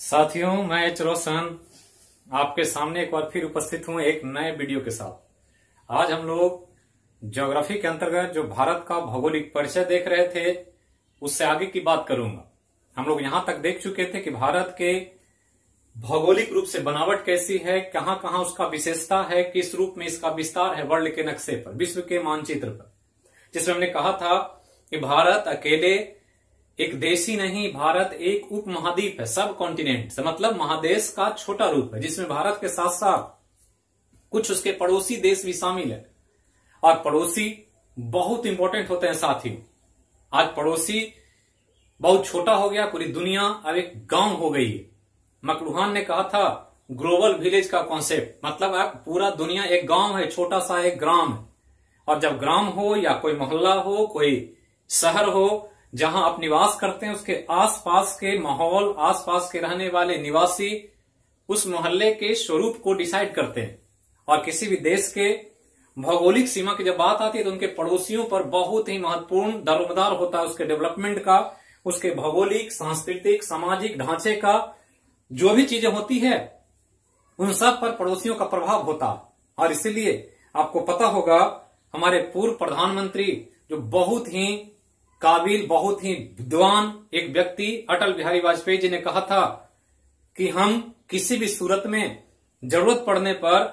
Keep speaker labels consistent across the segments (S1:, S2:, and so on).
S1: साथियों, मैं एच रोशन आपके सामने एक बार फिर उपस्थित हूं एक नए वीडियो के साथ। आज हम लोग ज्योग्राफी के अंतर्गत जो भारत का भौगोलिक परिचय देख रहे थे उससे आगे की बात करूंगा। हम लोग यहां तक देख चुके थे कि भारत के भौगोलिक रूप से बनावट कैसी है, कहां कहां उसका विशेषता है, किस रूप में इसका विस्तार है वर्ल्ड के नक्शे पर, विश्व के मानचित्र पर, जिसमें हमने कहा था कि भारत अकेले एक देश ही नहीं, भारत एक उप महाद्वीप है, सब कॉन्टिनेंट से मतलब महादेश का छोटा रूप है, जिसमें भारत के साथ साथ कुछ उसके पड़ोसी देश भी शामिल है। और पड़ोसी बहुत इंपॉर्टेंट होते हैं साथियों। आज पड़ोसी बहुत छोटा हो गया, पूरी दुनिया अब एक गांव हो गई है। मकलुहान ने कहा था ग्लोबल विलेज का कॉन्सेप्ट, मतलब अब पूरा दुनिया एक गांव है, छोटा सा एक ग्राम है। और जब ग्राम हो या कोई मोहल्ला हो, कोई शहर हो, जहां आप निवास करते हैं उसके आसपास के माहौल, आसपास के रहने वाले निवासी उस मोहल्ले के स्वरूप को डिसाइड करते हैं। और किसी भी देश के भौगोलिक सीमा की जब बात आती है तो उनके पड़ोसियों पर बहुत ही महत्वपूर्ण दारोमदार होता है उसके डेवलपमेंट का, उसके भौगोलिक, सांस्कृतिक, सामाजिक ढांचे का, जो भी चीजें होती है उन सब पर पड़ोसियों का प्रभाव होता है। और इसीलिए आपको पता होगा हमारे पूर्व प्रधानमंत्री जो बहुत ही काबिल, बहुत ही विद्वान एक व्यक्ति अटल बिहारी वाजपेयी जी ने कहा था कि हम किसी भी सूरत में जरूरत पड़ने पर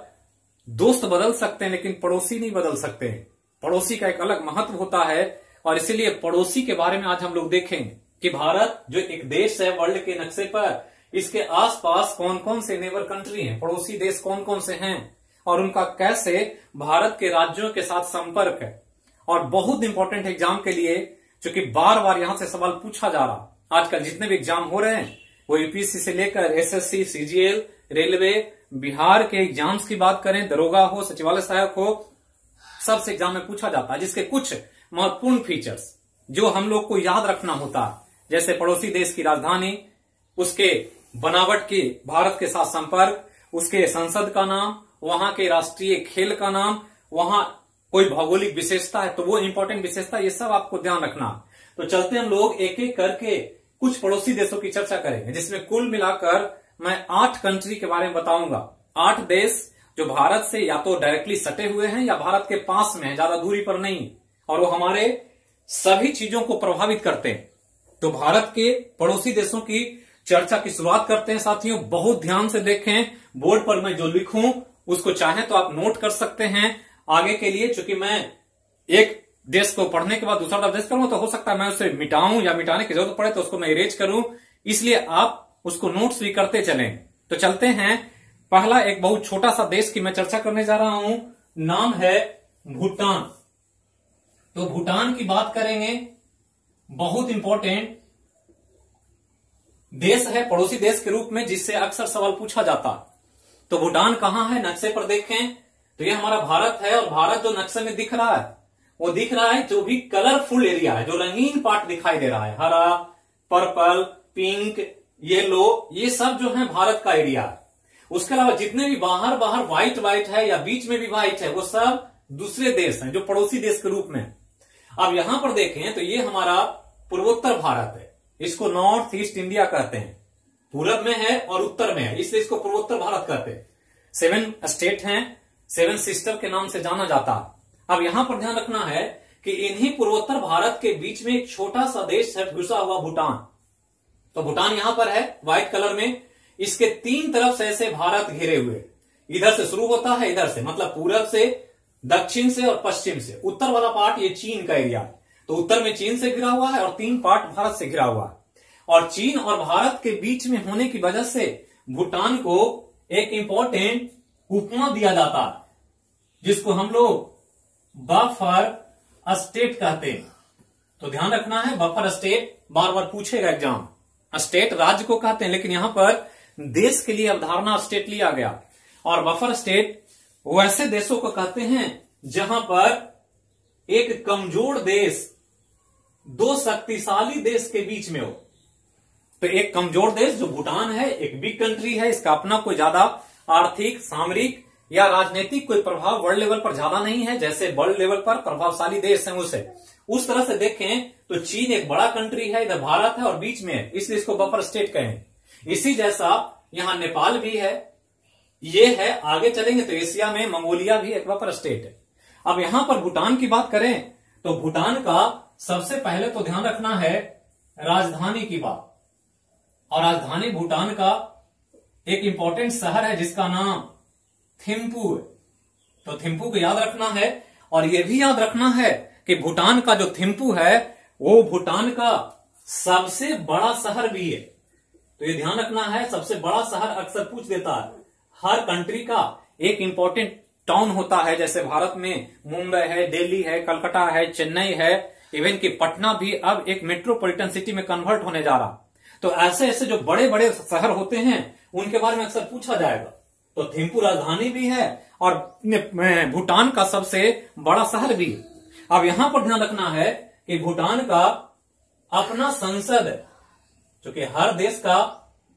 S1: दोस्त बदल सकते हैं लेकिन पड़ोसी नहीं बदल सकते हैं। पड़ोसी का एक अलग महत्व होता है और इसीलिए पड़ोसी के बारे में आज हम लोग देखेंगे कि भारत जो एक देश है वर्ल्ड के नक्शे पर, इसके आसपास कौन कौन से नेबर कंट्री हैं, पड़ोसी देश कौन कौन से हैं और उनका कैसे भारत के राज्यों के साथ संपर्क है। और बहुत इंपॉर्टेंट एग्जाम के लिए, क्योंकि बार बार यहां से सवाल पूछा जा रहा, आजकल जितने भी एग्जाम हो रहे हैं वो यूपीएससी से लेकर एसएससी, सीजीएल, रेलवे, बिहार के एग्जाम्स की बात करें, दरोगा हो, सचिवालय सहायक हो, सबसे एग्जाम में पूछा जाता है, जिसके कुछ महत्वपूर्ण फीचर्स जो हम लोग को याद रखना होता है, जैसे पड़ोसी देश की राजधानी, उसके बनावट की भारत के साथ संपर्क, उसके संसद का नाम, वहां के राष्ट्रीय खेल का नाम, वहां कोई भौगोलिक विशेषता है तो वो इंपॉर्टेंट विशेषता, ये सब आपको ध्यान रखना। तो चलते हम लोग एक एक करके कुछ पड़ोसी देशों की चर्चा करेंगे, जिसमें कुल मिलाकर मैं 8 कंट्री के बारे में बताऊंगा। 8 देश जो भारत से या तो डायरेक्टली सटे हुए हैं या भारत के पास में है, ज्यादा दूरी पर नहीं, और वो हमारे सभी चीजों को प्रभावित करते हैं। तो भारत के पड़ोसी देशों की चर्चा की शुरुआत करते हैं साथियों। बहुत ध्यान से देखें, बोर्ड पर मैं जो लिखूं उसको चाहे तो आप नोट कर सकते हैं आगे के लिए, चूंकि मैं एक देश को पढ़ने के बाद दूसरा देश करूंगा तो हो सकता है मैं उसे मिटाऊं या मिटाने की जरूरत पड़े तो उसको मैं इरेज करूं, इसलिए आप उसको नोट्स भी करते चलें। तो चलते हैं, पहला एक बहुत छोटा सा देश की मैं चर्चा करने जा रहा हूं, नाम है भूटान। तो भूटान की बात करेंगे, बहुत इंपॉर्टेंट देश है पड़ोसी देश के रूप में, जिससे अक्सर सवाल पूछा जाता। तो भूटान कहां है, नक्शे पर देखें तो ये हमारा भारत है, और भारत जो नक्शे में दिख रहा है वो दिख रहा है जो भी कलरफुल एरिया है, जो रंगीन पार्ट दिखाई दे रहा है, हरा, पर्पल, पिंक, येलो, ये सब जो है भारत का एरिया है। उसके अलावा जितने भी बाहर बाहर व्हाइट व्हाइट है या बीच में भी व्हाइट है, वो सब दूसरे देश हैं जो पड़ोसी देश के रूप में। अब यहां पर देखें तो ये हमारा पूर्वोत्तर भारत है, इसको नॉर्थ ईस्ट इंडिया कहते हैं, पूरब में है और उत्तर में है, इसलिए इसको पूर्वोत्तर भारत कहते हैं। 7 स्टेट हैं, 7 सिस्टर के नाम से जाना जाता है। अब यहां पर ध्यान रखना है कि इन्हीं पूर्वोत्तर भारत के बीच में एक छोटा सा देश है घुसा हुआ, भूटान। तो भूटान यहां पर है व्हाइट कलर में, इसके 3 तरफ से ऐसे भारत घिरे हुए, इधर से शुरू होता है, इधर से मतलब पूरब से, दक्षिण से और पश्चिम से। उत्तर वाला पार्ट ये चीन का एरिया है, तो उत्तर में चीन से घिरा हुआ है और 3 पार्ट भारत से घिरा हुआ है। और चीन और भारत के बीच में होने की वजह से भूटान को एक इंपॉर्टेंट उपमा दिया जाता है, जिसको हम लोग बफर स्टेट कहते हैं। तो ध्यान रखना है, बफर स्टेट बार बार पूछेगा एग्जाम। स्टेट राज्य को कहते हैं, लेकिन यहां पर देश के लिए अवधारणा स्टेट लिया गया। और बफर स्टेट वैसे देशों को कहते हैं जहां पर एक कमजोर देश 2 शक्तिशाली देश के बीच में हो। तो एक कमजोर देश जो भूटान है, एक बिग कंट्री है, इसका अपना कोई ज्यादा आर्थिक, सामरिक या राजनीतिक कोई प्रभाव वर्ल्ड लेवल पर ज्यादा नहीं है, जैसे वर्ल्ड लेवल पर प्रभावशाली देश हैं उसे, उस तरह से देखें तो चीन एक बड़ा कंट्री है, इधर भारत है और बीच में है, इसलिए इसको बफर स्टेट कहें। इसी जैसा यहाँ नेपाल भी है, ये है। आगे चलेंगे तो एशिया में मंगोलिया भी एक वेपर स्टेट है। अब यहां पर भूटान की बात करें तो भूटान का सबसे पहले तो ध्यान रखना है राजधानी की बात। और राजधानी भूटान का एक इंपॉर्टेंट शहर है जिसका नाम थिम्पू है। तो थिम्पू को याद रखना है। और यह भी याद रखना है कि भूटान का जो थिम्पू है वो भूटान का सबसे बड़ा शहर भी है। तो ये ध्यान रखना है, सबसे बड़ा शहर अक्सर पूछ देता है। हर कंट्री का एक इंपॉर्टेंट टाउन होता है, जैसे भारत में मुंबई है, दिल्ली है, कलकत्ता है, चेन्नई है, इवन कि पटना भी अब एक मेट्रोपॉलिटन सिटी में कन्वर्ट होने जा रहा। तो ऐसे ऐसे जो बड़े बड़े शहर होते हैं उनके बारे में अक्सर पूछा जाएगा। तो थिम्पू राजधानी भी है और भूटान का सबसे बड़ा शहर भी है। अब यहां पर ध्यान रखना है कि भूटान का अपना संसद है, क्योंकि हर देश का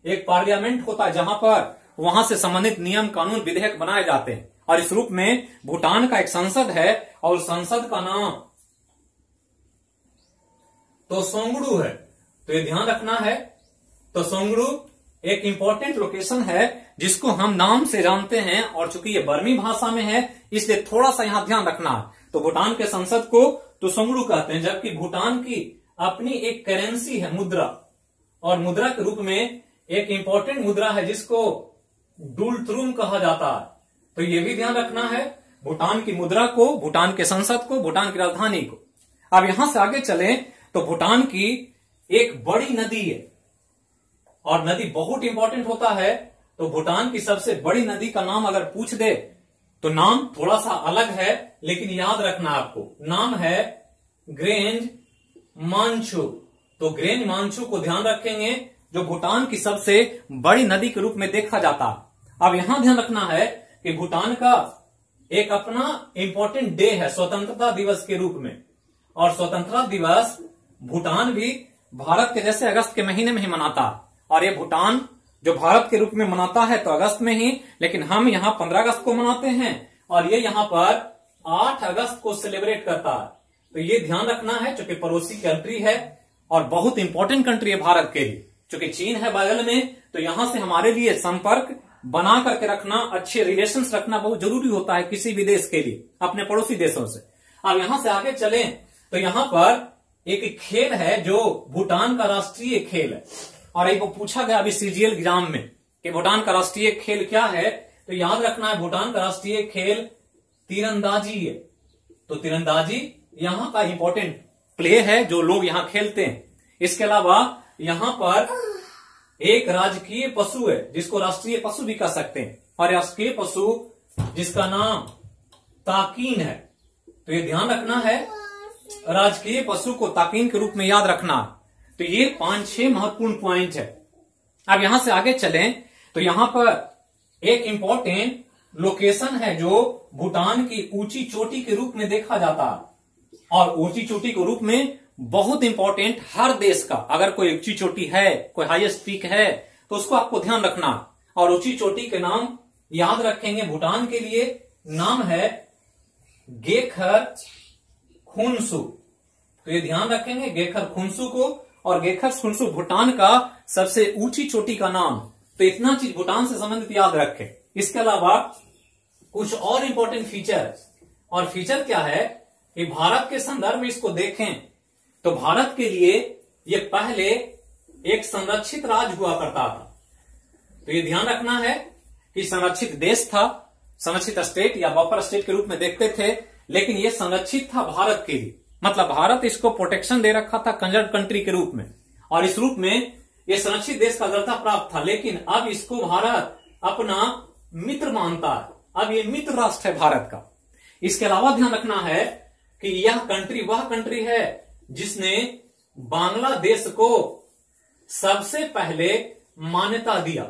S1: एक पार्लियामेंट होता है जहां पर वहां से संबंधित नियम कानून विधेयक बनाए जाते हैं। और इस रूप में भूटान का एक संसद है और संसद का नाम तोसोंगडू है। तो ये ध्यान रखना है, तोसोंगडू एक इंपॉर्टेंट लोकेशन है जिसको हम नाम से जानते हैं, और चूंकि ये बर्मी भाषा में है इसलिए थोड़ा सा यहां ध्यान रखना है। तो भूटान के संसद को तोसोंगडू कहते हैं, जबकि भूटान की अपनी एक करेंसी है, मुद्रा, और मुद्रा के रूप में एक इंपॉर्टेंट मुद्रा है जिसको डुलथ्रुम कहा जाता है। तो ये भी ध्यान रखना है, भूटान की मुद्रा को, भूटान के संसद को, भूटान की राजधानी को। अब यहां से आगे चलें तो भूटान की एक बड़ी नदी है, और नदी बहुत इंपॉर्टेंट होता है। तो भूटान की सबसे बड़ी नदी का नाम अगर पूछ दे तो नाम थोड़ा सा अलग है, लेकिन याद रखना आपको, नाम है ग्रेंज मांचू। तो ग्रेंज मांचू को ध्यान रखेंगे, जो भूटान की सबसे बड़ी नदी के रूप में देखा जाता है। अब यहां ध्यान रखना है कि भूटान का एक अपना इंपॉर्टेंट डे है स्वतंत्रता दिवस के रूप में, और स्वतंत्रता दिवस भूटान भी भारत के जैसे अगस्त के महीने में ही मनाता है। और ये भूटान जो भारत के रूप में मनाता है तो अगस्त में ही, लेकिन हम यहाँ 15 अगस्त को मनाते हैं और ये यहाँ पर 8 अगस्त को सेलिब्रेट करता है। तो ये ध्यान रखना है, क्योंकि पड़ोसी कंट्री है और बहुत इंपॉर्टेंट कंट्री है भारत के लिए, क्योंकि चीन है बगल में। तो यहां से हमारे लिए संपर्क बना करके रखना, अच्छे रिलेशंस रखना बहुत जरूरी होता है किसी भी देश के लिए अपने पड़ोसी देशों से। अब यहां से आगे चलें तो यहां पर एक खेल है जो भूटान का राष्ट्रीय खेल है, और एक पूछा गया अभी सीजीएल एग्जाम में कि भूटान का राष्ट्रीय खेल क्या है। तो याद रखना है, भूटान का राष्ट्रीय खेल तीरंदाजी है। तो तीरंदाजी यहां का इंपॉर्टेंट प्ले है जो लोग यहां खेलते हैं। इसके अलावा यहां पर एक राजकीय पशु है जिसको राष्ट्रीय पशु भी कह सकते हैं, और राष्ट्रीय पशु जिसका नाम ताकीन है। तो ये ध्यान रखना है, राजकीय पशु को ताकीन के रूप में याद रखना। तो ये 5-6 महत्वपूर्ण पॉइंट है। अब यहां से आगे चलें तो यहां पर एक इंपॉर्टेंट लोकेशन है जो भूटान की ऊंची चोटी के रूप में देखा जाता है, और ऊंची चोटी के रूप में बहुत इंपॉर्टेंट हर देश का, अगर कोई ऊंची चोटी है, कोई हाईएस्ट पीक है तो उसको आपको ध्यान रखना। और ऊंची चोटी के नाम याद रखेंगे भूटान के लिए, नाम है गेखर खुनसू। तो ये ध्यान रखेंगे गेखर खुनसू को, और गेखर खुनसू भूटान का सबसे ऊंची चोटी का नाम। तो इतना चीज भूटान से संबंधित याद रखें। इसके अलावा कुछ और इंपॉर्टेंट फीचर है, और फीचर क्या है कि भारत के संदर्भ में इसको देखें तो भारत के लिए ये पहले एक संरक्षित राज्य हुआ करता था। तो ये ध्यान रखना है कि संरक्षित देश था, संरक्षित स्टेट या बफर स्टेट के रूप में देखते थे, लेकिन ये संरक्षित था भारत के लिए, मतलब भारत इसको प्रोटेक्शन दे रखा था कंजर्व कंट्री के रूप में, और इस रूप में ये संरक्षित देश का दर्जा प्राप्त था। लेकिन अब इसको भारत अपना मित्र मानता है, अब ये मित्र राष्ट्र है भारत का। इसके अलावा ध्यान रखना है कि यह कंट्री वह कंट्री है जिसने बांग्लादेश को सबसे पहले मान्यता दिया।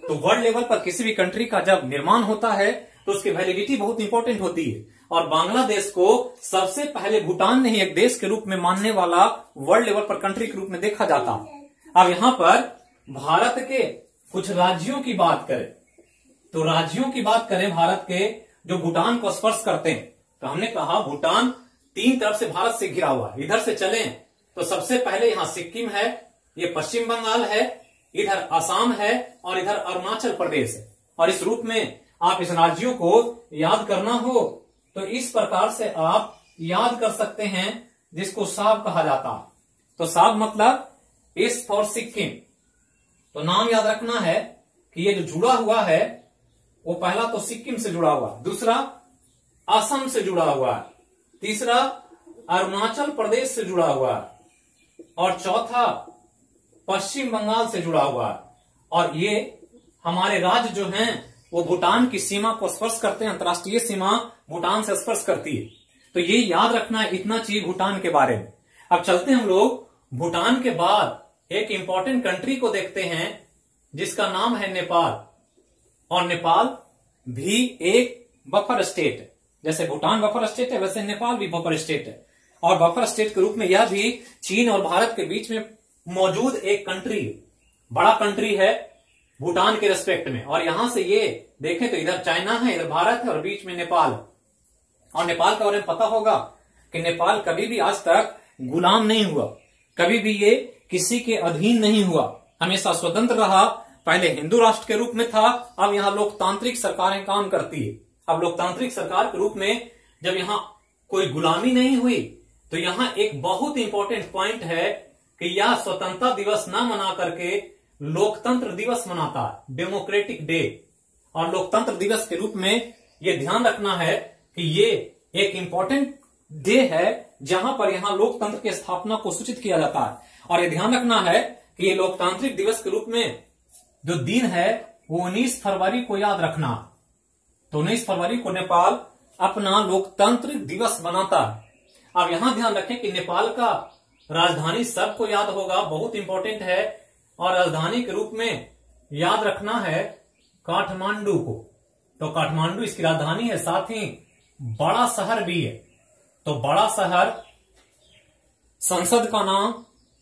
S1: तो वर्ल्ड लेवल पर किसी भी कंट्री का जब निर्माण होता है तो उसकी वैलिडिटी बहुत इंपॉर्टेंट होती है, और बांग्लादेश को सबसे पहले भूटान ने ही एक देश के रूप में मानने वाला वर्ल्ड लेवल पर कंट्री के रूप में देखा जाता। अब यहां पर भारत के कुछ राज्यों की बात करें तो राज्यों की बात करें भारत के जो भूटान को स्पर्श करते हैं, तो हमने कहा भूटान 3 तरफ से भारत से घिरा हुआ है। इधर से चलें तो सबसे पहले यहां सिक्किम है, ये पश्चिम बंगाल है, इधर असम है और इधर अरुणाचल प्रदेश है। और इस रूप में आप इस राज्यों को याद करना हो तो इस प्रकार से आप याद कर सकते हैं, जिसको साब कहा जाता है। तो साब मतलब इस फॉर सिक्किम। तो नाम याद रखना है कि ये जो जुड़ा हुआ है वो पहला तो सिक्किम से जुड़ा हुआ, दूसरा असम से जुड़ा हुआ है, तीसरा अरुणाचल प्रदेश से जुड़ा हुआ है और चौथा पश्चिम बंगाल से जुड़ा हुआ है। और ये हमारे राज्य जो हैं वो भूटान की सीमा को स्पर्श करते हैं, अंतर्राष्ट्रीय सीमा भूटान से स्पर्श करती है। तो ये याद रखना है, इतना चीज भूटान के बारे में। अब चलते हैं हम लोग भूटान के बाद एक इंपॉर्टेंट कंट्री को देखते हैं जिसका नाम है नेपाल। और नेपाल भी एक बफर स्टेट है। जैसे भूटान बफर स्टेट है वैसे नेपाल भी बफर स्टेट है। और बफर स्टेट के रूप में यह भी चीन और भारत के बीच में मौजूद एक कंट्री, बड़ा कंट्री है भूटान के रेस्पेक्ट में। और यहां से ये देखें तो इधर चाइना है, इधर भारत है और बीच में नेपाल है। और नेपाल के बारे में पता होगा कि नेपाल कभी भी आज तक गुलाम नहीं हुआ, कभी भी ये किसी के अधीन नहीं हुआ, हमेशा स्वतंत्र रहा। पहले हिंदू राष्ट्र के रूप में था, अब यहाँ लोकतांत्रिक सरकारें काम करती है। अब लोकतांत्रिक सरकार के रूप में जब यहाँ कोई गुलामी नहीं हुई तो यहाँ एक बहुत इंपॉर्टेंट पॉइंट है कि यह स्वतंत्रता दिवस न मना करके लोकतंत्र दिवस मनाता है, डेमोक्रेटिक डे। और लोकतंत्र दिवस के रूप में यह ध्यान रखना है कि ये एक इंपॉर्टेंट डे है जहां पर यहां लोकतंत्र की स्थापना को सूचित किया जाता है। और यह ध्यान रखना है कि ये लोकतांत्रिक दिवस के रूप में जो दिन है वो 19 फरवरी को याद रखना। तो 19 फरवरी को नेपाल अपना लोकतंत्र दिवस मनाता है। अब यहां ध्यान रखें कि नेपाल का राजधानी सबको याद होगा, बहुत इंपॉर्टेंट है। और राजधानी के रूप में याद रखना है काठमांडू को। तो काठमांडू इसकी राजधानी है, साथ ही बड़ा शहर भी है। तो बड़ा शहर, संसद का नाम,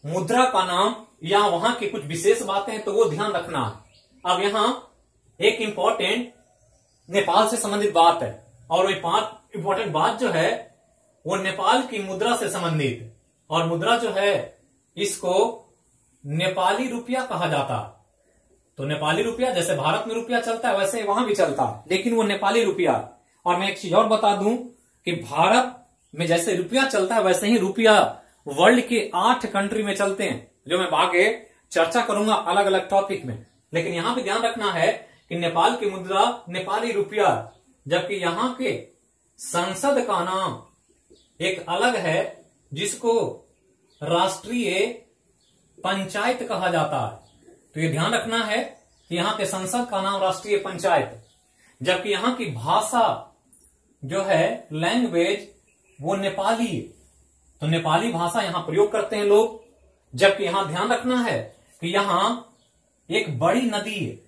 S1: मुद्रा का नाम या वहां की कुछ विशेष बातें हैं तो वो ध्यान रखना है। अब यहां एक इंपॉर्टेंट नेपाल से संबंधित बात है और वो इंपॉर्टेंट बात जो है वो नेपाल की मुद्रा से संबंधित है। और मुद्रा जो है इसको नेपाली रुपया कहा जाता है। तो नेपाली रुपया जैसे भारत में रुपया चलता है वैसे वहां भी चलता है, लेकिन वो नेपाली रुपया। और मैं एक चीज और बता दूं कि भारत में जैसे रुपया चलता है वैसे ही रुपया वर्ल्ड के 8 कंट्री में चलते हैं, जो मैं आगे चर्चा करूंगा अलग अलग टॉपिक में। लेकिन यहां पे ध्यान रखना है कि नेपाल की मुद्रा नेपाली रुपया, जबकि यहां के संसद का नाम एक अलग है जिसको राष्ट्रीय पंचायत कहा जाता है। तो ये ध्यान रखना है कि यहां के संसद का नाम राष्ट्रीय पंचायत, जबकि यहां की भाषा जो है लैंग्वेज वो नेपाली है। तो नेपाली भाषा यहां प्रयोग करते हैं लोग। जबकि यहां ध्यान रखना है कि यहां एक बड़ी नदी है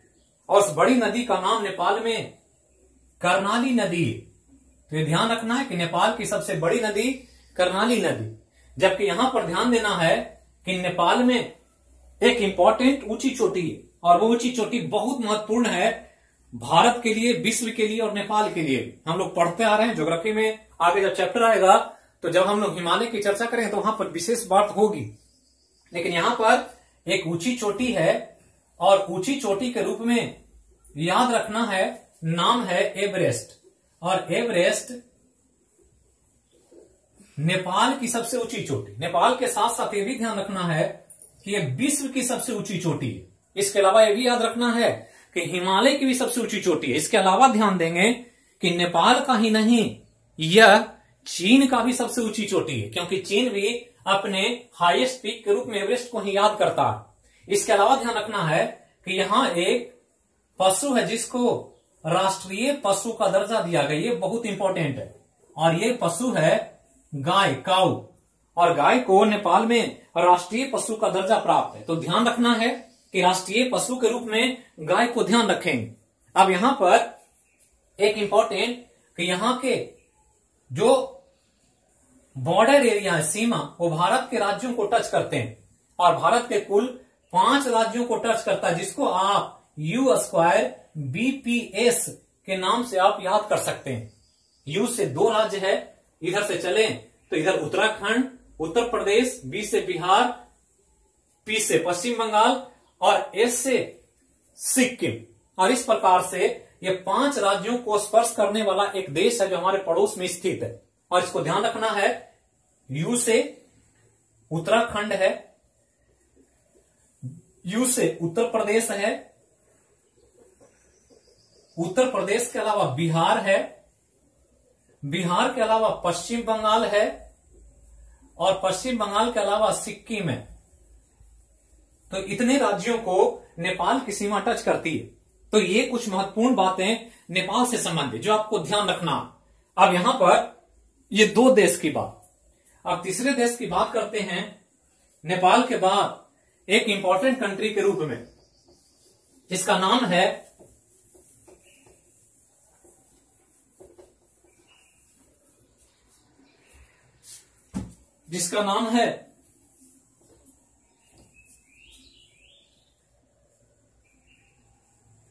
S1: और उस बड़ी नदी का नाम नेपाल में कर्णाली नदी है। तो ये ध्यान रखना है कि नेपाल की सबसे बड़ी नदी कर्णाली नदी। जबकि यहां पर ध्यान देना है कि नेपाल में एक इंपॉर्टेंट ऊंची चोटी है और वो ऊंची चोटी बहुत महत्वपूर्ण है भारत के लिए, विश्व के लिए और नेपाल के लिए। हम लोग पढ़ते आ रहे हैं ज्योग्राफी में, आगे जब चैप्टर आएगा तो जब हम लोग हिमालय की चर्चा करें तो वहां पर विशेष बात होगी। लेकिन यहां पर एक ऊंची चोटी है और ऊंची चोटी के रूप में याद रखना है, नाम है एवरेस्ट। और एवरेस्ट नेपाल की सबसे ऊंची चोटी। नेपाल के साथ साथ ये भी ध्यान रखना है कि ये विश्व की सबसे ऊंची चोटी है। इसके अलावा ये भी याद रखना है कि हिमालय की भी सबसे ऊंची चोटी है। इसके अलावा ध्यान देंगे कि नेपाल का ही नहीं, यह चीन का भी सबसे ऊंची चोटी है, क्योंकि चीन भी अपने हाईएस्ट पीक के रूप में एवरेस्ट को ही याद करता है। इसके अलावा ध्यान रखना है कि यहां एक पशु है जिसको राष्ट्रीय पशु का दर्जा दिया गया, ये बहुत इंपॉर्टेंट है। और ये पशु है गाय, काऊ। और गाय को नेपाल में राष्ट्रीय पशु का दर्जा प्राप्त है। तो ध्यान रखना है कि राष्ट्रीय पशु के रूप में गाय को ध्यान रखेंगे। अब यहां पर एक इंपॉर्टेंट कि यहां के जो बॉर्डर एरिया है, सीमा, वो भारत के राज्यों को टच करते हैं और भारत के कुल 5 राज्यों को टच करता है, जिसको आप U² BPS के नाम से आप याद कर सकते हैं। U से 2 राज्य है, इधर से चलें तो इधर उत्तराखंड, उत्तर प्रदेश, B से बिहार, P से पश्चिम बंगाल और एस से सिक्किम। और इस प्रकार से ये 5 राज्यों को स्पर्श करने वाला एक देश है जो हमारे पड़ोस में स्थित है। और इसको ध्यान रखना है, यू से उत्तराखंड है, यू से उत्तर प्रदेश है, उत्तर प्रदेश के अलावा बिहार है, बिहार के अलावा पश्चिम बंगाल है, और पश्चिम बंगाल के अलावा सिक्किम है। तो इतने राज्यों को नेपाल की सीमा टच करती है। तो ये कुछ महत्वपूर्ण बातें नेपाल से संबंधित जो आपको ध्यान रखना। अब यहां पर ये 2 देश की बात। अब तीसरे देश की बात करते हैं, नेपाल के बाद एक इंपॉर्टेंट कंट्री के रूप में, जिसका नाम है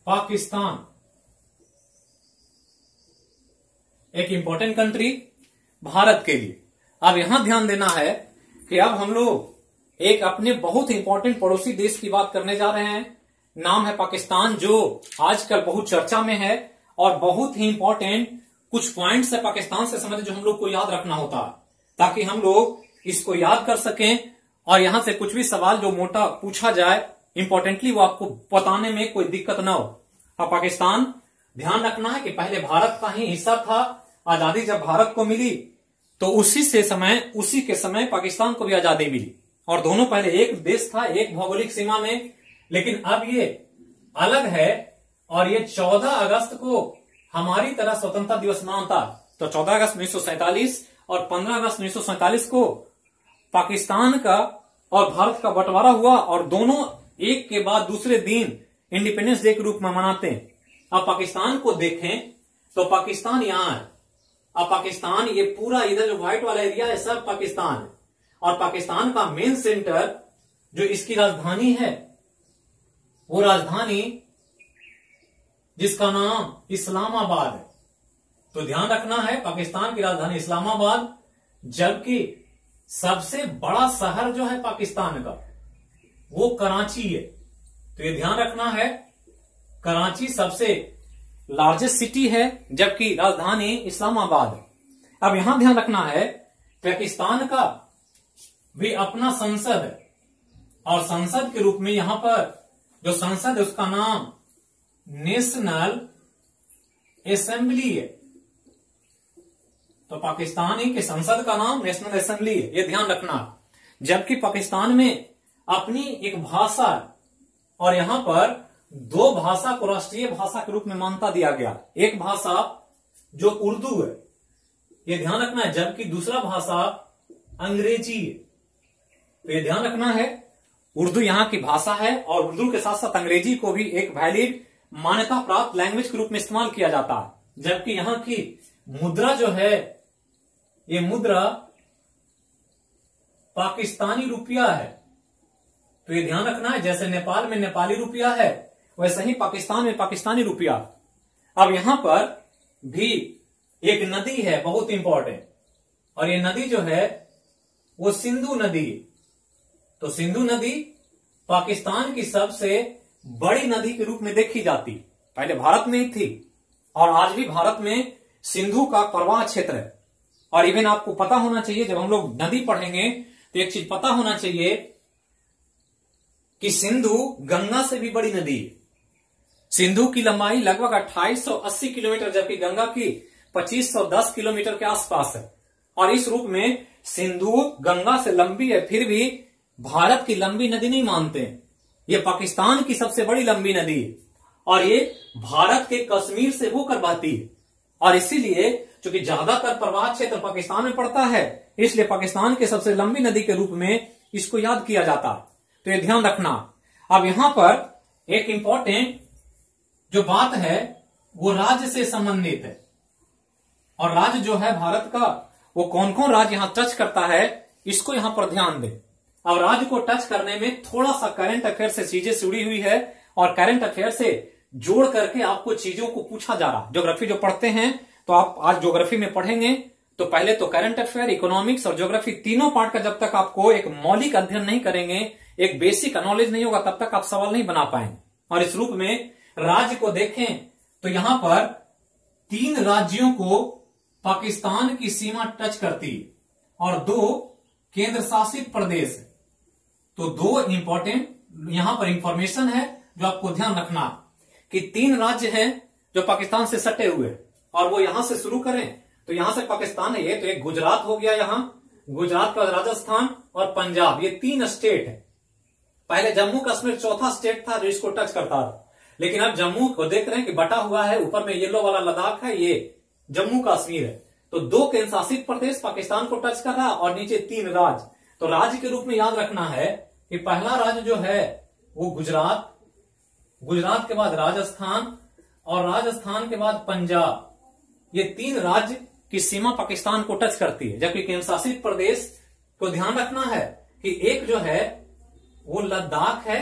S1: पाकिस्तान। एक इंपॉर्टेंट कंट्री भारत के लिए। अब यहां ध्यान देना है कि अब हम लोग एक अपने बहुत इंपॉर्टेंट पड़ोसी देश की बात करने जा रहे हैं। नाम है पाकिस्तान, जो आजकल बहुत चर्चा में है और बहुत ही इंपॉर्टेंट कुछ पॉइंट्स है पाकिस्तान से संबंधित जो हम लोग को याद रखना होता है, ताकि हम लोग इसको याद कर सकें और यहां से कुछ भी सवाल जो मोटा पूछा जाए इंपॉर्टेंटली वो आपको बताने में कोई दिक्कत ना हो। अब पाकिस्तान ध्यान रखना है कि पहले भारत का ही हिस्सा था। आजादी जब भारत को मिली तो उसी के समय पाकिस्तान को भी आजादी मिली, और दोनों पहले एक देश था, एक भौगोलिक सीमा में। लेकिन अब ये अलग है और ये 14 अगस्त को हमारी तरह स्वतंत्रता दिवस मनाता। तो 14 अगस्त 1947 और 15 अगस्त 1947 को पाकिस्तान का और भारत का बंटवारा हुआ, और दोनों एक के बाद दूसरे दिन इंडिपेंडेंस डे के रूप में मनाते हैं। अब पाकिस्तान को देखें तो पाकिस्तान यहां है। अब पाकिस्तान ये पूरा इधर जो व्हाइट वाला एरिया है सब पाकिस्तान है, और पाकिस्तान का मेन सेंटर जो इसकी राजधानी है, वो राजधानी जिसका नाम इस्लामाबाद है। तो ध्यान रखना है, पाकिस्तान की राजधानी इस्लामाबाद, जबकि सबसे बड़ा शहर जो है पाकिस्तान का वो कराची है। तो ये ध्यान रखना है, कराची सबसे लार्जेस्ट सिटी है, जबकि राजधानी इस्लामाबाद है। अब यहां ध्यान रखना है, पाकिस्तान का भी अपना संसद है, और संसद के रूप में यहां पर जो संसद है उसका नाम नेशनल असेंबली है। तो पाकिस्तानी के संसद का नाम नेशनल असेंबली है, ये ध्यान रखना। जबकि पाकिस्तान में अपनी एक भाषा, और यहां पर 2 भाषा को राष्ट्रीय भाषा के रूप में मान्यता दिया गया। एक भाषा जो उर्दू है, ये ध्यान रखना है, जबकि दूसरा भाषा अंग्रेजी है। तो ये ध्यान रखना है, उर्दू यहां की भाषा है, और उर्दू के साथ साथ अंग्रेजी को भी एक वैलिड मान्यता प्राप्त लैंग्वेज के रूप में इस्तेमाल किया जाता है। जबकि यहां की मुद्रा जो है, ये मुद्रा पाकिस्तानी रुपया है। तो ये ध्यान रखना है, जैसे नेपाल में नेपाली रुपया है, वैसे ही पाकिस्तान में पाकिस्तानी रुपया। अब यहां पर भी एक नदी है बहुत इंपॉर्टेंट, और ये नदी जो है वो सिंधु नदी। तो सिंधु नदी पाकिस्तान की सबसे बड़ी नदी के रूप में देखी जाती। पहले भारत में ही थी, और आज भी भारत में सिंधु का प्रवाह क्षेत्र है। और इवन आपको पता होना चाहिए, जब हम लोग नदी पढ़ेंगे तो एक चीज पता होना चाहिए कि सिंधु गंगा से भी बड़ी नदी है। सिंधु की लंबाई लगभग 2880 किलोमीटर, जबकि गंगा की 2510 किलोमीटर के आसपास है। और इस रूप में सिंधु गंगा से लंबी है, फिर भी भारत की लंबी नदी नहीं मानते हैं। ये पाकिस्तान की सबसे बड़ी लंबी नदी है, और ये भारत के कश्मीर से होकर बहती है। और इसीलिए चूंकि ज्यादातर प्रवाह क्षेत्र पाकिस्तान में पड़ता है, इसलिए पाकिस्तान के सबसे लंबी नदी के रूप में इसको याद किया जाता है। तो ये ध्यान रखना। अब यहां पर एक इंपॉर्टेंट जो बात है वो राज्य से संबंधित है, और राज्य जो है भारत का, वो कौन कौन राज्य यहां टच करता है, इसको यहां पर ध्यान दें। अब राज्य को टच करने में थोड़ा सा करंट अफेयर से चीजें जुड़ी हुई है, और करंट अफेयर से जोड़ करके आपको चीजों को पूछा जा रहा। ज्योग्राफी जो पढ़ते हैं, तो आप आज ज्योग्राफी में पढ़ेंगे तो पहले तो करंट अफेयर, इकोनॉमिक्स और ज्योग्राफी तीनों पार्ट का जब तक आपको एक मौलिक अध्ययन नहीं करेंगे, एक बेसिक नॉलेज नहीं होगा तब तक आप सवाल नहीं बना पाएंगे। और इस रूप में राज्य को देखें तो यहां पर 3 राज्यों को पाकिस्तान की सीमा टच करती है और 2 केंद्र शासित प्रदेश है। तो 2 इंपॉर्टेंट यहां पर इंफॉर्मेशन है जो आपको ध्यान रखना कि 3 राज्य हैं जो पाकिस्तान से सटे हुए हैं। और वो यहां से शुरू करें तो यहां से पाकिस्तान है ये, तो एक गुजरात हो गया, यहां गुजरात का राजस्थान और पंजाब, ये 3 स्टेट है। पहले जम्मू कश्मीर चौथा स्टेट था जो इसको टच करता था, लेकिन अब जम्मू को देख रहे हैं कि बटा हुआ है, ऊपर में येलो वाला लद्दाख है, ये जम्मू कश्मीर है। तो 2 केंद्र शासित प्रदेश पाकिस्तान को टच कर रहा है और नीचे 3 राज्य। तो राज्य के रूप में याद रखना है कि पहला राज्य जो है वो गुजरात, गुजरात के बाद राजस्थान और राजस्थान के बाद पंजाब, ये 3 राज्य की सीमा पाकिस्तान को टच करती है। जबकि केंद्र शासित प्रदेश को ध्यान रखना है कि एक जो है वो लद्दाख है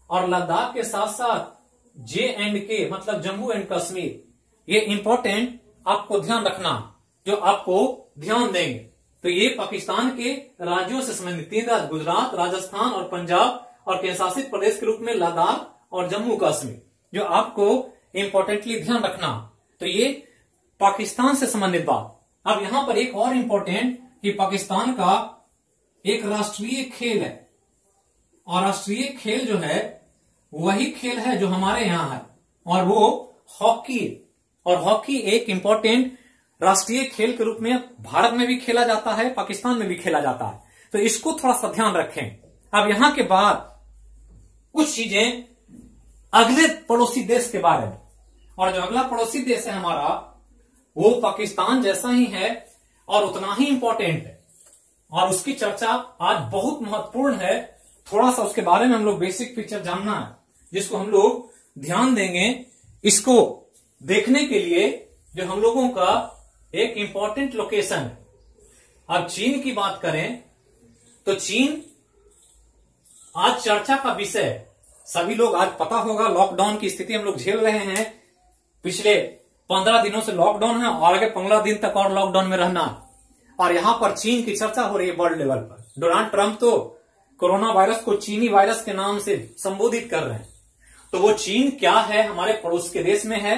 S1: और लद्दाख के साथ साथ J&K मतलब जम्मू एंड कश्मीर, ये इंपॉर्टेंट आपको ध्यान रखना, जो आपको ध्यान देंगे। तो ये पाकिस्तान के राज्यों से संबंधित 3 राज्य गुजरात, राजस्थान और पंजाब, और केंद्र शासित प्रदेश के रूप में लद्दाख और जम्मू कश्मीर, जो आपको इंपॉर्टेंटली ध्यान रखना। तो ये पाकिस्तान से संबंधित बात। अब यहां पर एक और इंपॉर्टेंट कि पाकिस्तान का एक राष्ट्रीय खेल है और राष्ट्रीय खेल जो है वही खेल है जो हमारे यहां है और वो हॉकी। और हॉकी एक इंपॉर्टेंट राष्ट्रीय खेल के रूप में भारत में भी खेला जाता है, पाकिस्तान में भी खेला जाता है। तो इसको थोड़ा सा ध्यान रखें। अब यहां के बाद कुछ चीजें अगले पड़ोसी देश के बारे में, और जो अगला पड़ोसी देश है हमारा वो पाकिस्तान जैसा ही है और उतना ही इंपॉर्टेंट है और उसकी चर्चा आज बहुत महत्वपूर्ण है। थोड़ा सा उसके बारे में हम लोग बेसिक फीचर जानना है जिसको हम लोग ध्यान देंगे। इसको देखने के लिए जो हम लोगों का एक इंपॉर्टेंट लोकेशन है। अब चीन की बात करें तो चीन आज चर्चा का विषय है। सभी लोग आज पता होगा लॉकडाउन की स्थिति हम लोग झेल रहे हैं। पिछले 15 दिनों से लॉकडाउन है और आगे 15 दिन तक और लॉकडाउन में रहना। और यहां पर चीन की चर्चा हो रही है वर्ल्ड लेवल पर। डोनाल्ड ट्रंप तो कोरोना वायरस को चीनी वायरस के नाम से संबोधित कर रहे हैं। तो वो चीन क्या है, हमारे पड़ोस के देश में है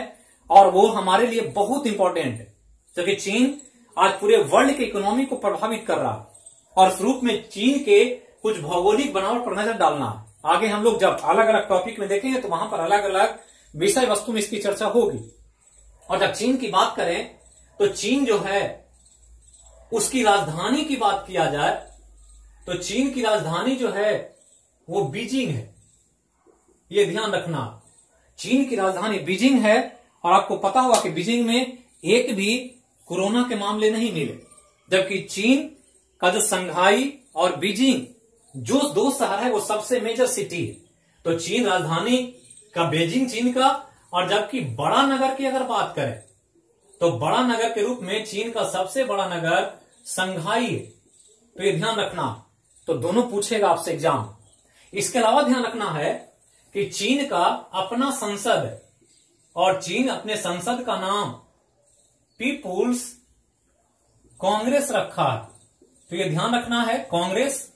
S1: और वो हमारे लिए बहुत इंपॉर्टेंट है, क्योंकि चीन आज पूरे वर्ल्ड की इकोनॉमी को प्रभावित कर रहा है। और इस रूप में चीन के कुछ भौगोलिक बनावट पर नजर डालना है। आगे हम लोग जब अलग अलग टॉपिक में देखेंगे तो वहां पर अलग अलग विषय वस्तु में इसकी चर्चा होगी। और जब चीन की बात करें तो चीन जो है उसकी राजधानी की बात किया जाए तो चीन की राजधानी जो है वो बीजिंग है। ये ध्यान रखना, चीन की राजधानी बीजिंग है। और आपको पता होगा कि बीजिंग में एक भी कोरोना के मामले नहीं मिले, जबकि चीन का जो संघाई और बीजिंग जो 2 शहर है वो सबसे मेजर सिटी है। तो चीन राजधानी का बीजिंग चीन का, और जबकि बड़ा नगर की अगर बात करें तो बड़ा नगर के रूप में चीन का सबसे बड़ा नगर संघाई है। तो ये ध्यान रखना। तो दोनों पूछेगा आपसे एग्जाम। इसके अलावा ध्यान रखना है कि चीन का अपना संसद है और चीन अपने संसद का नाम पीपुल्स कांग्रेस रखा है। तो ये ध्यान रखना है, कांग्रेस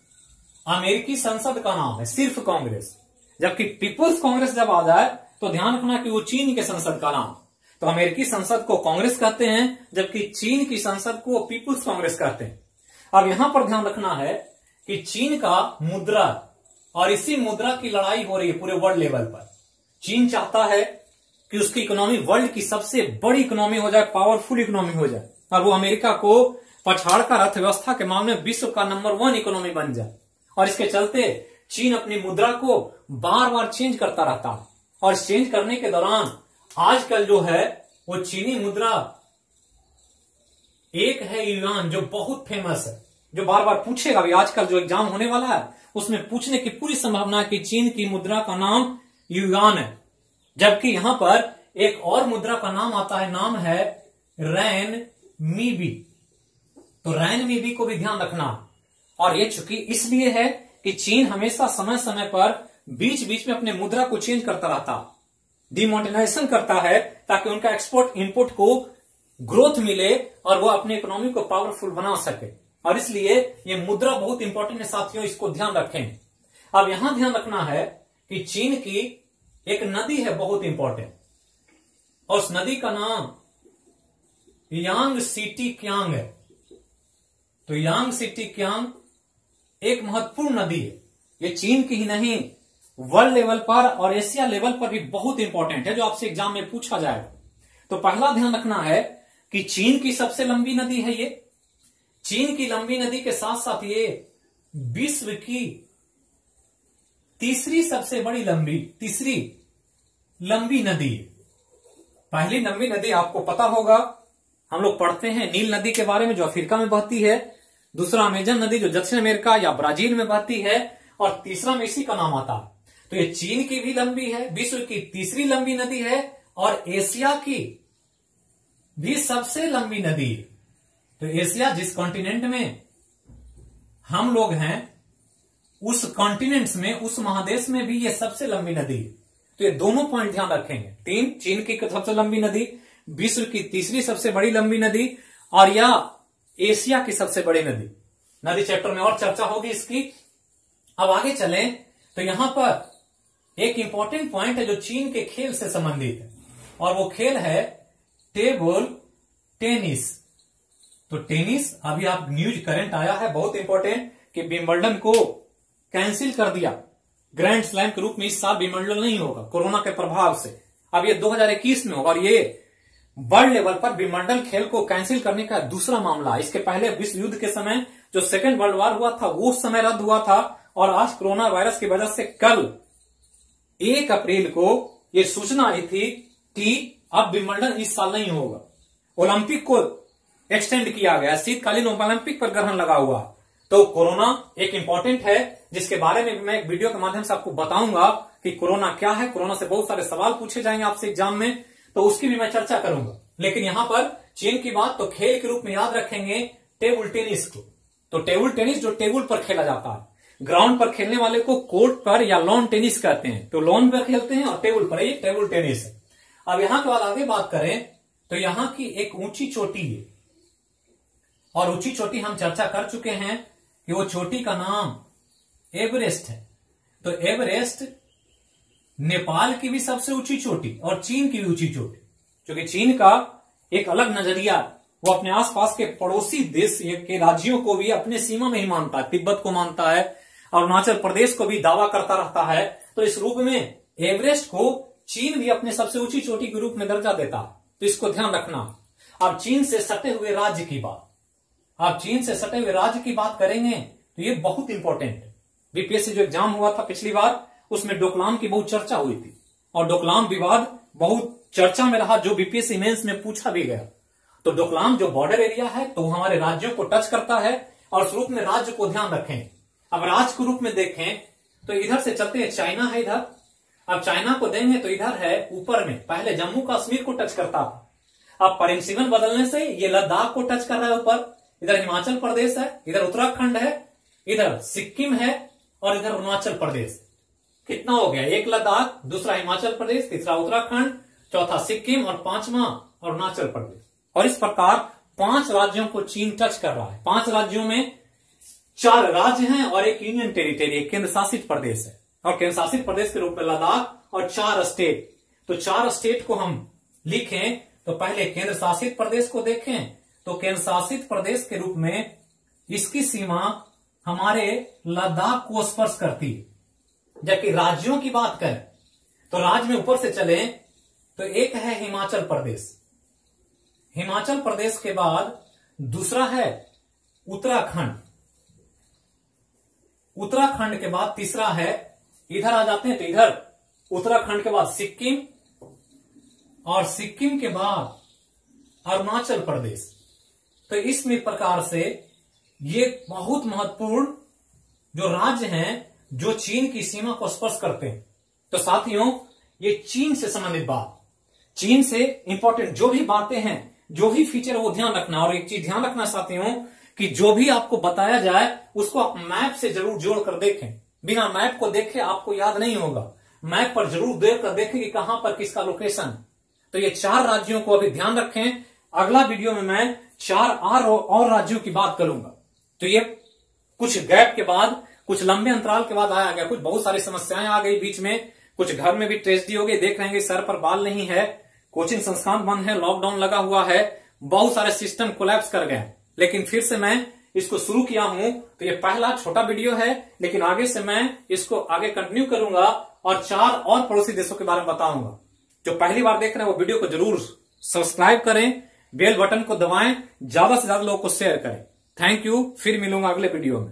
S1: अमेरिकी संसद का नाम है, सिर्फ कांग्रेस। जबकि पीपुल्स कांग्रेस जब आ जाए तो ध्यान रखना कि वो चीन के संसद का नाम। तो अमेरिकी संसद को कांग्रेस कहते हैं जबकि चीन की संसद को पीपुल्स कांग्रेस कहते हैं। अब यहां पर ध्यान रखना है कि चीन का मुद्रा, और इसी मुद्रा की लड़ाई हो रही है पूरे वर्ल्ड लेवल पर। चीन चाहता है कि उसकी इकोनॉमी वर्ल्ड की सबसे बड़ी इकोनॉमी हो जाए, पावरफुल इकोनॉमी हो जाए, और वो अमेरिका को पछाड़कर अर्थव्यवस्था के मामले में विश्व का नंबर 1 इकोनॉमी बन जाए। और इसके चलते चीन अपनी मुद्रा को बार बार चेंज करता रहता है। और चेंज करने के दौरान आजकल जो है वो चीनी मुद्रा एक है युआन, जो बहुत फेमस है, जो बार बार पूछेगा। अभी आजकल जो एग्जाम होने वाला है उसमें पूछने की पूरी संभावना है कि चीन की मुद्रा का नाम युआन है। जबकि यहां पर एक और मुद्रा का नाम आता है, नाम है रैनमीबी। तो रैनमीबी को भी ध्यान रखना। और ये चूंकि इसलिए है कि चीन हमेशा समय समय पर बीच बीच में अपने मुद्रा को चेंज करता रहता, डिमोनेटाइजेशन करता है, ताकि उनका एक्सपोर्ट इनपुट को ग्रोथ मिले और वो अपने इकोनॉमी को पावरफुल बना सके। और इसलिए ये मुद्रा बहुत इंपॉर्टेंट है साथियों, इसको ध्यान रखें। अब यहां ध्यान रखना है कि चीन की एक नदी है बहुत इंपॉर्टेंट, और उस नदी का नाम यांग सिटी क्यांग है। तो यांग सिटी क्यांग एक महत्वपूर्ण नदी है। ये चीन की ही नहीं, वर्ल्ड लेवल पर और एशिया लेवल पर भी बहुत इंपॉर्टेंट है, जो आपसे एग्जाम में पूछा जाएगा। तो पहला ध्यान रखना है कि चीन की सबसे लंबी नदी है ये। चीन की लंबी नदी के साथ साथ ये विश्व की तीसरी लंबी नदी है। पहली लंबी नदी आपको पता होगा, हम लोग पढ़ते हैं नील नदी के बारे में, जो अफ्रीका में बहती है। दूसरा अमेजन नदी जो दक्षिण अमेरिका या ब्राजील में बहती है, और तीसरा में इसी का नाम आता है। तो ये चीन की भी लंबी है, विश्व की तीसरी लंबी नदी है, और एशिया की भी सबसे लंबी नदी है। तो एशिया जिस कॉन्टिनेंट में हम लोग हैं, उस कॉन्टिनेंट्स में, उस महादेश में भी ये सबसे लंबी नदी है। तो ये दोनों पॉइंट ध्यान रखेंगे। 3, चीन की सबसे लंबी नदी, विश्व की तीसरी सबसे बड़ी लंबी नदी, और या एशिया की सबसे बड़ी नदी। नदी चैप्टर में और चर्चा होगी इसकी। अब आगे चलें तो यहां पर एक इंपॉर्टेंट पॉइंट है जो चीन के खेल से संबंधित है, और वो खेल है टेबल टेनिस। तो टेनिस, अभी आप न्यूज करंट आया है बहुत इंपॉर्टेंट कि विंबलडन को कैंसिल कर दिया ग्रैंड स्लैम के रूप में। इस साल विंबलडन नहीं होगा कोरोना के प्रभाव से, अब ये 2021 में होगा। और ये वर्ल्ड लेवल पर विंबलडन खेल को कैंसिल करने का दूसरा मामला है। इसके पहले विश्व युद्ध के समय जो सेकेंड वर्ल्ड वॉर हुआ था, वो समय रद्द हुआ था, और आज कोरोना वायरस की वजह से कल 1 अप्रैल को यह सूचना आई थी कि अब विंबलडन इस साल नहीं होगा। ओलंपिक को एक्सटेंड किया गया, शीतकालीन ओलंपिक पर ग्रहण लगा हुआ। तो कोरोना एक इंपॉर्टेंट है, जिसके बारे में मैं एक वीडियो के माध्यम से आपको बताऊंगा कि कोरोना क्या है। कोरोना से बहुत सारे सवाल पूछे जाएंगे आपसे एग्जाम में, तो उसकी भी मैं चर्चा करूंगा। लेकिन यहां पर चीन की बात तो खेल के रूप में याद रखेंगे टेबल टेनिस को। तो टेबल टेनिस जो टेबल पर खेला जाता है, ग्राउंड पर खेलने वाले को कोर्ट पर या लॉन टेनिस कहते हैं। तो लॉन पर खेलते हैं और टेबल पर, ये टेबल टेनिस है। अब यहां के बाद आगे बात करें तो यहां की एक ऊंची चोटी है, और ऊंची चोटी हम चर्चा कर चुके हैं कि वो चोटी का नाम एवरेस्ट है। तो एवरेस्ट नेपाल की भी सबसे ऊंची चोटी और चीन की भी ऊंची चोटी, क्योंकि चीन का एक अलग नजरिया, वो अपने आसपास के पड़ोसी देश के राज्यों को भी अपने सीमा में ही मानता है। तिब्बत को मानता है, अरुणाचल प्रदेश को भी दावा करता रहता है। तो इस रूप में एवरेस्ट को चीन भी अपने सबसे ऊंची चोटी के रूप में दर्जा देता है। तो इसको ध्यान रखना। अब चीन से सटे हुए राज्य की बात, आप चीन से सटे हुए राज्य की बात करेंगे तो ये बहुत इंपॉर्टेंट है। बीपीएससी जो एग्जाम हुआ था पिछली बार, उसमें डोकलाम की बहुत चर्चा हुई थी, और डोकलाम विवाद बहुत चर्चा में रहा, जो बीपीएससी मेंस में पूछा भी गया। तो डोकलाम जो बॉर्डर एरिया है, तो हमारे राज्यों को टच करता है, और उस रूप में राज्य को ध्यान रखें। अब राज्य के रूप में देखें तो इधर से चलते हैं, चाइना है इधर। अब चाइना को देंगे तो इधर है ऊपर में, पहले जम्मू कश्मीर को टच करता था। अब पेनिनसुला बदलने से ये लद्दाख को टच कर रहा है ऊपर। इधर हिमाचल प्रदेश है, इधर उत्तराखंड है, इधर सिक्किम है, और इधर अरुणाचल प्रदेश। कितना हो गया? एक लद्दाख, दूसरा हिमाचल प्रदेश, तीसरा उत्तराखंड, चौथा सिक्किम, और पांचवा अरुणाचल प्रदेश। और इस प्रकार 5 राज्यों को चीन टच कर रहा है। 5 राज्यों में 4 राज्य हैं और एक यूनियन टेरिटरी, एक केंद्र शासित प्रदेश है, और केंद्र शासित प्रदेश के रूप में लद्दाख, और 4 स्टेट। तो 4 स्टेट को हम लिखें तो पहले केंद्र शासित प्रदेश को देखें, तो केंद्र शासित प्रदेश के रूप में इसकी सीमा हमारे लद्दाख को स्पर्श करती है। जबकि राज्यों की बात करें तो राज्य में ऊपर से चले तो एक है हिमाचल प्रदेश, हिमाचल प्रदेश के बाद दूसरा है उत्तराखंड, उत्तराखंड के बाद तीसरा है, इधर आ जाते हैं तो इधर उत्तराखंड के बाद सिक्किम, और सिक्किम के बाद अरुणाचल प्रदेश। तो इस प्रकार से ये बहुत महत्वपूर्ण जो राज्य हैं जो चीन की सीमा को स्पर्श करते हैं। तो साथियों, ये चीन से संबंधित बात, चीन से इंपॉर्टेंट जो भी बातें हैं, जो भी फीचर है, वो ध्यान रखना। और एक चीज ध्यान रखना साथियों कि जो भी आपको बताया जाए उसको आप मैप से जरूर जोड़ कर देखें। बिना मैप को देखे आपको याद नहीं होगा, मैप पर जरूर देख कर देखें कि कहां पर किसका लोकेशन। तो ये 4 राज्यों को अभी ध्यान रखें। अगला वीडियो में मैं 4 और राज्यों की बात करूंगा। तो ये कुछ गैप के बाद कुछ लंबे अंतराल के बाद आया गया, कुछ बहुत सारी समस्याएं आ गई बीच में, कुछ घर में भी ट्रेजेडी हो गई, देख रहे हैं सर पर बाल नहीं है, कोचिंग संस्थान बंद है, लॉकडाउन लगा हुआ है, बहुत सारे सिस्टम कोलैप्स कर गए। लेकिन फिर से मैं इसको शुरू किया हूं, तो ये पहला छोटा वीडियो है, लेकिन आगे से मैं इसको आगे कंटिन्यू करूंगा और 4 और पड़ोसी देशों के बारे में बताऊंगा। जो पहली बार देख रहे हैं वो वीडियो को जरूर सब्सक्राइब करें, बेल बटन को दबाएं, ज्यादा से ज्यादा लोगों को शेयर करें। थैंक यू, फिर मिलूंगा अगले वीडियो में।